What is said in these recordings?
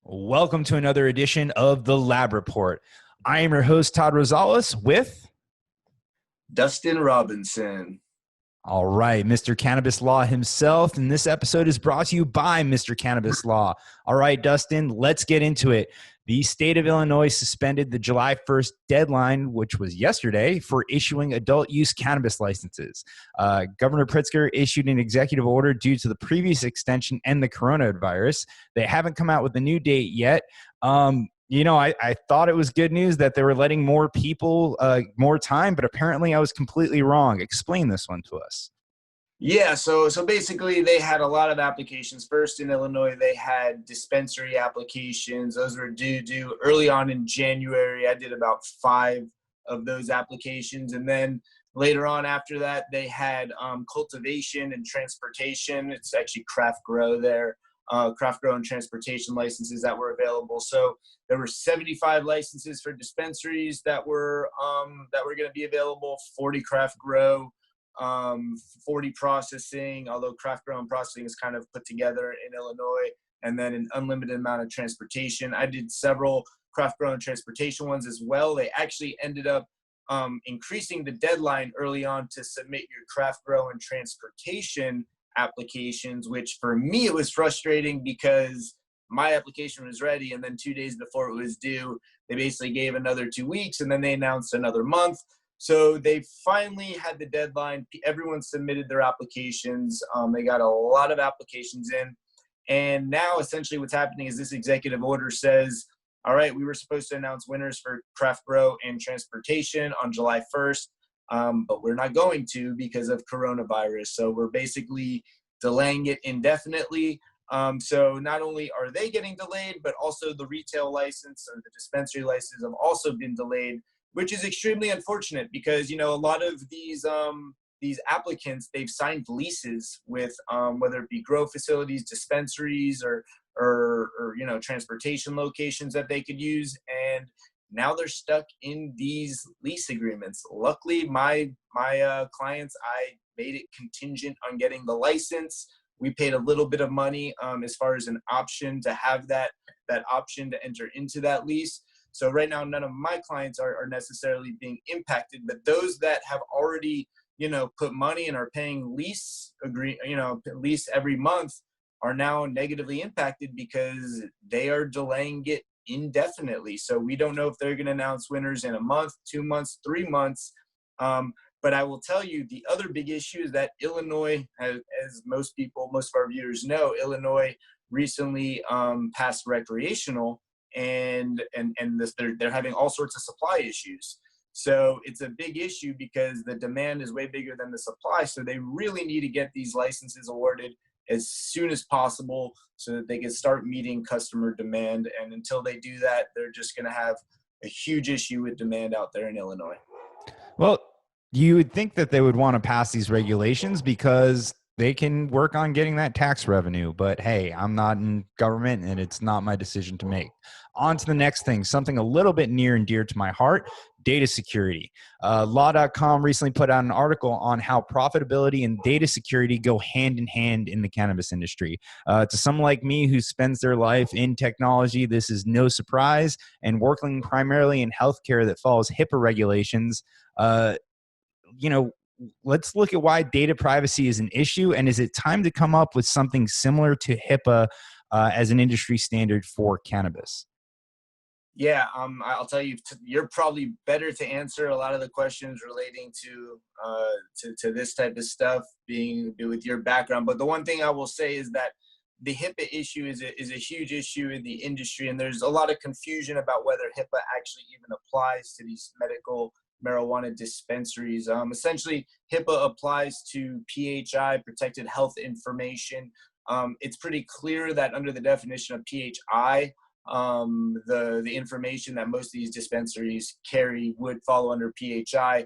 Welcome to another edition of the Lab Report. I am your host, Todd Rosales, with Dustin Robinson. all right, Mr. Cannabis Law himself. And this episode is brought to you by Mr. Cannabis Law. All right, Dustin, let's get into it. The state of Illinois suspended the July 1st deadline, which was yesterday, for issuing adult use cannabis licenses. Governor Pritzker issued an executive order due to the previous extension and the coronavirus. They haven't come out with a new date yet. I thought it was good news that they were letting more people more time, but apparently I was completely wrong. Explain this one to us. Yeah, so basically they had a lot of applications. First in Illinois, they had dispensary applications. Those were due early on in January. I did about 5 of those applications. And then later on after that, they had cultivation and transportation. It's actually craft grow there. Craft grow and transportation licenses that were available. So there were 75 licenses for dispensaries that were going to be available, 40 craft grow, 40 processing, although craft grow and processing is kind of put together in Illinois, and then an unlimited amount of transportation. I did several craft grow and transportation ones as well. They actually ended up increasing the deadline early on to submit your craft grow and transportation applications, which for me it was frustrating because my application was ready, and then 2 days before it was due, they basically gave another 2 weeks, and then they announced another month. So they finally had the deadline. Everyone submitted their applications. They got a lot of applications in. And now essentially what's happening is this executive order says, all right, we were supposed to announce winners for craft grow and transportation on July 1st, but we're not going to because of coronavirus. So we're basically delaying it indefinitely. So not only are they getting delayed, but also the retail license or the dispensary license have also been delayed, which is extremely unfortunate because, a lot of these applicants, they've signed leases with whether it be grow facilities, dispensaries, or transportation locations that they could use, and now they're stuck in these lease agreements. Luckily, my clients, I made it contingent on getting the license. We paid a little bit of money as far as an option to have that option to enter into that lease. So right now, none of my clients are necessarily being impacted, but those that have already, put money and are paying lease every month are now negatively impacted because they are delaying it indefinitely. So we don't know if they're going to announce winners in a month, 2 months, 3 months. But I will tell you, the other big issue is that Illinois, as most of our viewers know, Illinois recently passed recreational, and they're having all sorts of supply issues. So it's a big issue because the demand is way bigger than the supply. So they really need to get these licenses awarded as soon as possible so that they can start meeting customer demand. And until they do that, they're just going to have a huge issue with demand out there in Illinois. Well, you would think that they would want to pass these regulations because they can work on getting that tax revenue. But hey, I'm not in government and it's not my decision to make. On to the next thing, something a little bit near and dear to my heart, data security. Law.com recently put out an article on how profitability and data security go hand in hand in the cannabis industry. To someone like me who spends their life in technology, this is no surprise. And working primarily in healthcare that follows HIPAA regulations, let's look at why data privacy is an issue, and is it time to come up with something similar to HIPAA as an industry standard for cannabis? Yeah, I'll tell you, you're probably better to answer a lot of the questions relating to this type of stuff, being with your background. But the one thing I will say is that the HIPAA issue is a huge issue in the industry, and there's a lot of confusion about whether HIPAA actually even applies to these medical marijuana dispensaries. Essentially, HIPAA applies to PHI, protected health information. It's pretty clear that under the definition of PHI, the information that most of these dispensaries carry would fall under PHI.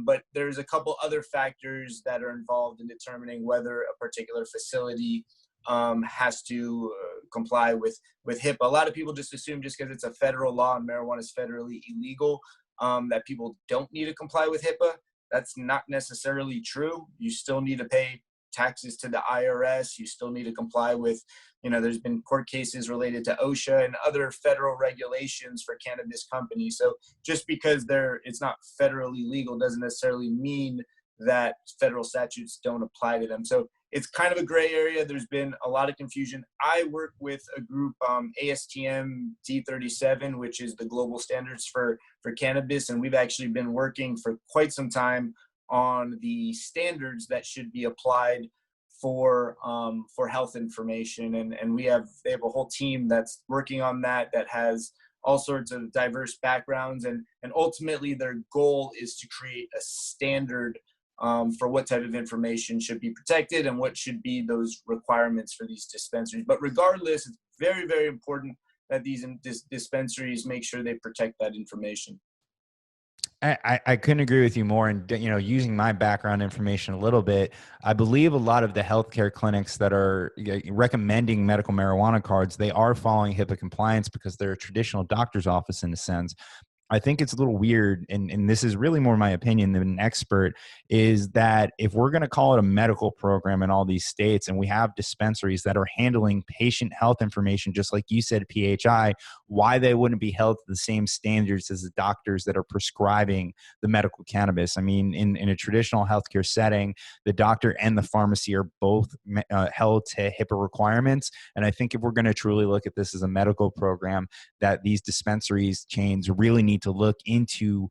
But there's a couple other factors that are involved in determining whether a particular facility has to comply with HIPAA. A lot of people just assume just because it's a federal law and marijuana is federally illegal, that people don't need to comply with HIPAA. That's not necessarily true. You still need to pay taxes to the IRS. You still need to comply with, there's been court cases related to OSHA and other federal regulations for cannabis companies. So just because it's not federally legal doesn't necessarily mean that federal statutes don't apply to them. So it's kind of a gray area. There's been a lot of confusion. I work with a group, ASTM D37, which is the global standards for cannabis. And we've actually been working for quite some time on the standards that should be applied for health information. And they have a whole team that's working on that has all sorts of diverse backgrounds. And ultimately their goal is to create a standard for what type of information should be protected and what should be those requirements for these dispensaries. But regardless, it's very, very important that these dispensaries make sure they protect that information. I couldn't agree with you more. And, using my background information a little bit, I believe a lot of the healthcare clinics that are recommending medical marijuana cards, they are following HIPAA compliance because they're a traditional doctor's office in a sense. I think it's a little weird, and this is really more my opinion than an expert, is that if we're going to call it a medical program in all these states and we have dispensaries that are handling patient health information, just like you said, PHI, why they wouldn't be held to the same standards as the doctors that are prescribing the medical cannabis. I mean, in a traditional healthcare setting, the doctor and the pharmacy are both held to HIPAA requirements. And I think if we're going to truly look at this as a medical program, that these dispensaries chains really need to look into,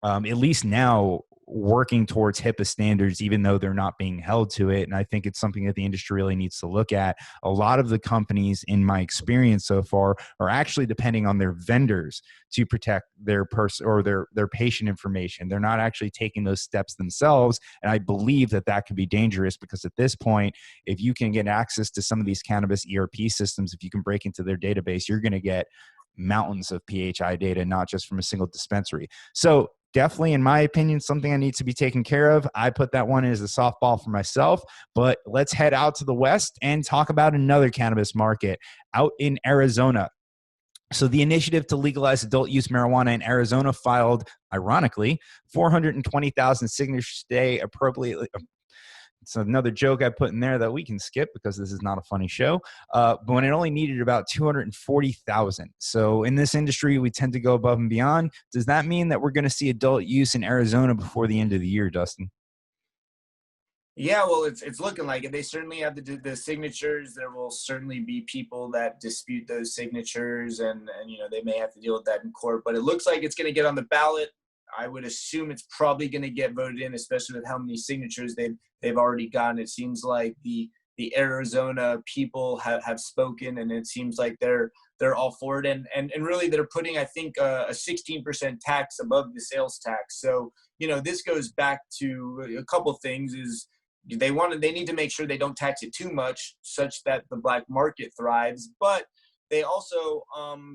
at least now, working towards HIPAA standards, even though they're not being held to it. And I think it's something that the industry really needs to look at. A lot of the companies, in my experience so far, are actually depending on their vendors to protect their person or their patient information. They're not actually taking those steps themselves. And I believe that could be dangerous because at this point, if you can get access to some of these cannabis ERP systems, if you can break into their database, you're going to get mountains of PHI data, not just from a single dispensary. So definitely, in my opinion, something that needs to be taken care of. I put that one as a softball for myself, but let's head out to the West and talk about another cannabis market out in Arizona. So the initiative to legalize adult use marijuana in Arizona filed, ironically, 420,000 signatures today, appropriately. It's another joke I put in there that we can skip because this is not a funny show. But when it only needed about 240,000. So in this industry, we tend to go above and beyond. Does that mean that we're going to see adult use in Arizona before the end of the year, Dustin? Yeah, well, it's looking like it. They certainly have the signatures. There will certainly be people that dispute those signatures, and they may have to deal with that in court. But it looks like it's going to get on the ballot. I would assume it's probably going to get voted in, especially with how many signatures they've already gotten. It seems like the Arizona people have spoken, and it seems like they're all for it. And really, they're putting, I think, a 16% tax above the sales tax. So this goes back to a couple things. Is they need to make sure they don't tax it too much, such that the black market thrives, but they also,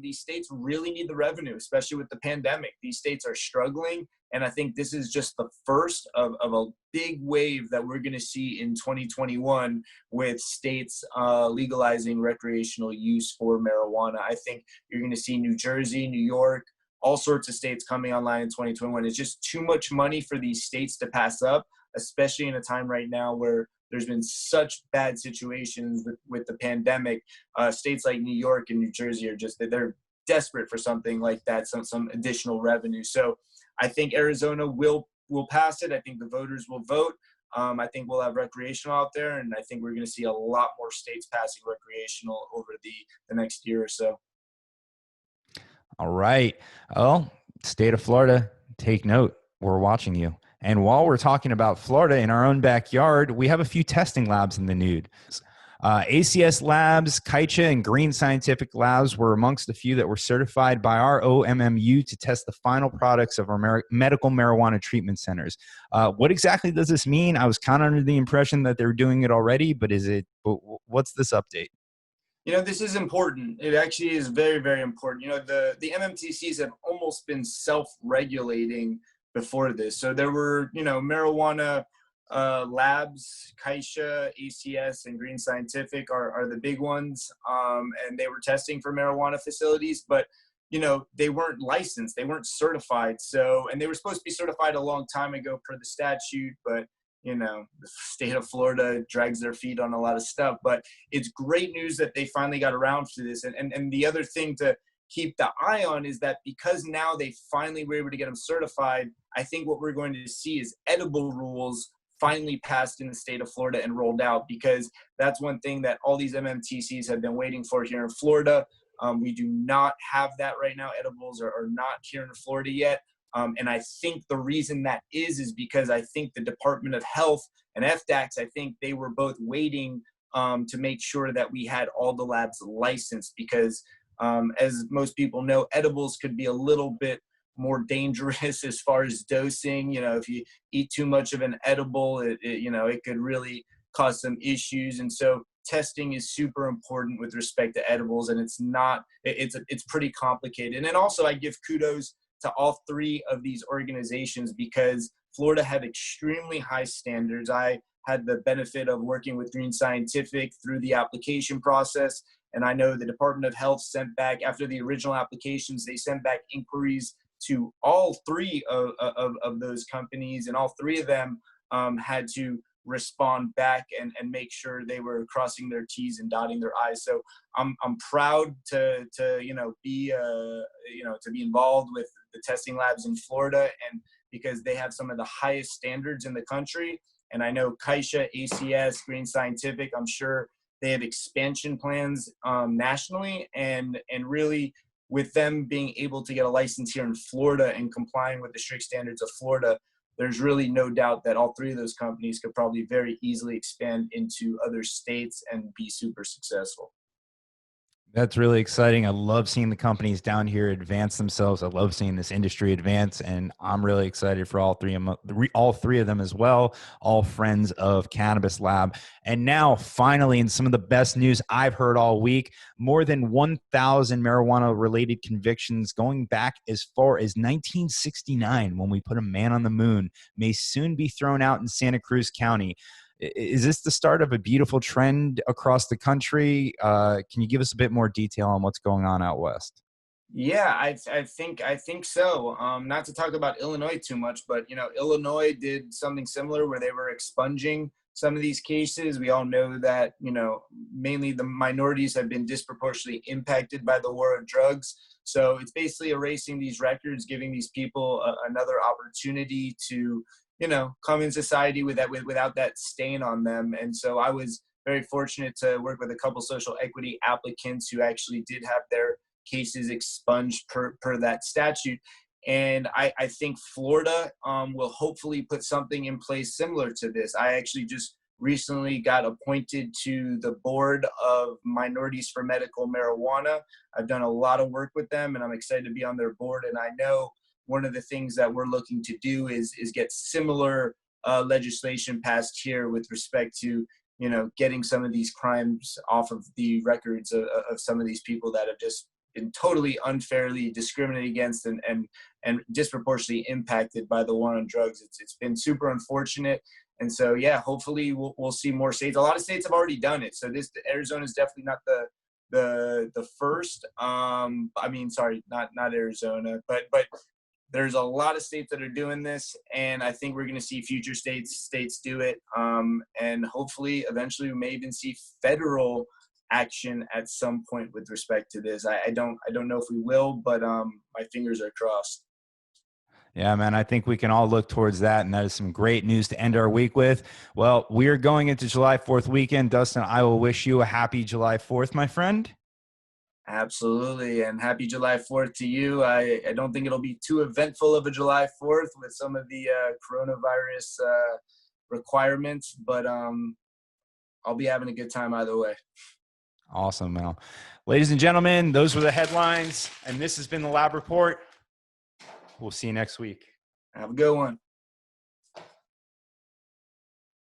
these states really need the revenue, especially with the pandemic. These states are struggling, and I think this is just the first of a big wave that we're going to see in 2021 with states legalizing recreational use for marijuana. I think you're going to see New Jersey, New York, all sorts of states coming online in 2021. It's just too much money for these states to pass up, especially in a time right now where there's been such bad situations with the pandemic. States like New York and New Jersey they're desperate for something like that, some additional revenue. So I think Arizona will pass it. I think the voters will vote. I think we'll have recreational out there, and I think we're going to see a lot more states passing recreational over the next year or so. All right. Well, state of Florida, take note. We're watching you. And while we're talking about Florida in our own backyard, we have a few testing labs in the nude. ACS Labs, Kaicha, and Green Scientific Labs were amongst the few that were certified by our OMMU to test the final products of our medical marijuana treatment centers. What exactly does this mean? I was kind of under the impression that they were doing it already, but what's this update? This is important. It actually is very, very important. The MMTCs have almost been self-regulating before this. So there were, marijuana labs, Kaicha, ACS, and Green Scientific are the big ones. And they were testing for marijuana facilities, but, they weren't licensed. They weren't certified. So, and they were supposed to be certified a long time ago per the statute, but the state of Florida drags their feet on a lot of stuff. But it's great news that they finally got around to this. And the other thing to keep the eye on is that because now they finally were able to get them certified, I think what we're going to see is edible rules finally passed in the state of Florida and rolled out, because that's one thing that all these MMTCs have been waiting for here in Florida. We do not have that right now. Edibles are not here in Florida yet. And I think the reason that is because I think the Department of Health and FDACS, I think they were both waiting to make sure that we had all the labs licensed, because as most people know, edibles could be a little bit more dangerous as far as dosing. If you eat too much of an edible, it could really cause some issues. And so testing is super important with respect to edibles, and it's pretty complicated. And also I give kudos to all three of these organizations, because Florida had extremely high standards. I had the benefit of working with Green Scientific through the application process. And I know the Department of Health sent back, after the original applications, they sent back inquiries to all three of those companies, and all three of them had to respond back and make sure they were crossing their T's and dotting their I's. So I'm proud to be involved with the testing labs in Florida, and because they have some of the highest standards in the country. And I know Kaisha, ACS, Green Scientific, I'm sure they have expansion plans nationally, and really with them being able to get a license here in Florida and complying with the strict standards of Florida, there's really no doubt that all three of those companies could probably very easily expand into other states and be super successful. That's really exciting. I love seeing the companies down here advance themselves. I love seeing this industry advance, and I'm really excited for all three of them as well. All friends of Cannabis Lab. And now, finally, in some of the best news I've heard all week, more than 1,000 marijuana-related convictions going back as far as 1969, when we put a man on the moon, may soon be thrown out in Santa Cruz County. Is this the start of a beautiful trend across the country? Can you give us a bit more detail on what's going on out west? Yeah, I think so. Not to talk about Illinois too much, but Illinois did something similar where they were expunging some of these cases. We all know that mainly the minorities have been disproportionately impacted by the war on drugs. So it's basically erasing these records, giving these people another opportunity to come in society without that stain on them. And so I was very fortunate to work with a couple social equity applicants who actually did have their cases expunged per that statute. And I think Florida will hopefully put something in place similar to this. I actually just recently got appointed to the board of Minorities for Medical Marijuana. I've done a lot of work with them, and I'm excited to be on their board. And I know one of the things that we're looking to do is get similar legislation passed here with respect to getting some of these crimes off of the records of some of these people that have just been totally unfairly discriminated against and disproportionately impacted by the war on drugs. It's been super unfortunate. And so, yeah, hopefully we'll see more states. A lot of states have already done it. So Arizona is definitely not the first. Sorry, not Arizona, but there's a lot of states that are doing this, and I think we're going to see future states do it. And hopefully eventually we may even see federal action at some point with respect to this. I don't know if we will, but my fingers are crossed. Yeah, man, I think we can all look towards that, and that is some great news to end our week with. Well, we are going into July 4th weekend. Dustin, I will wish you a happy July 4th, my friend. Absolutely, and happy July 4th to you. I don't think it'll be too eventful of a July 4th with some of the coronavirus requirements, but I'll be having a good time either way. Awesome, Mel. Ladies and gentlemen, those were the headlines, and this has been the Lab Report. We'll see you next week. Have a good one.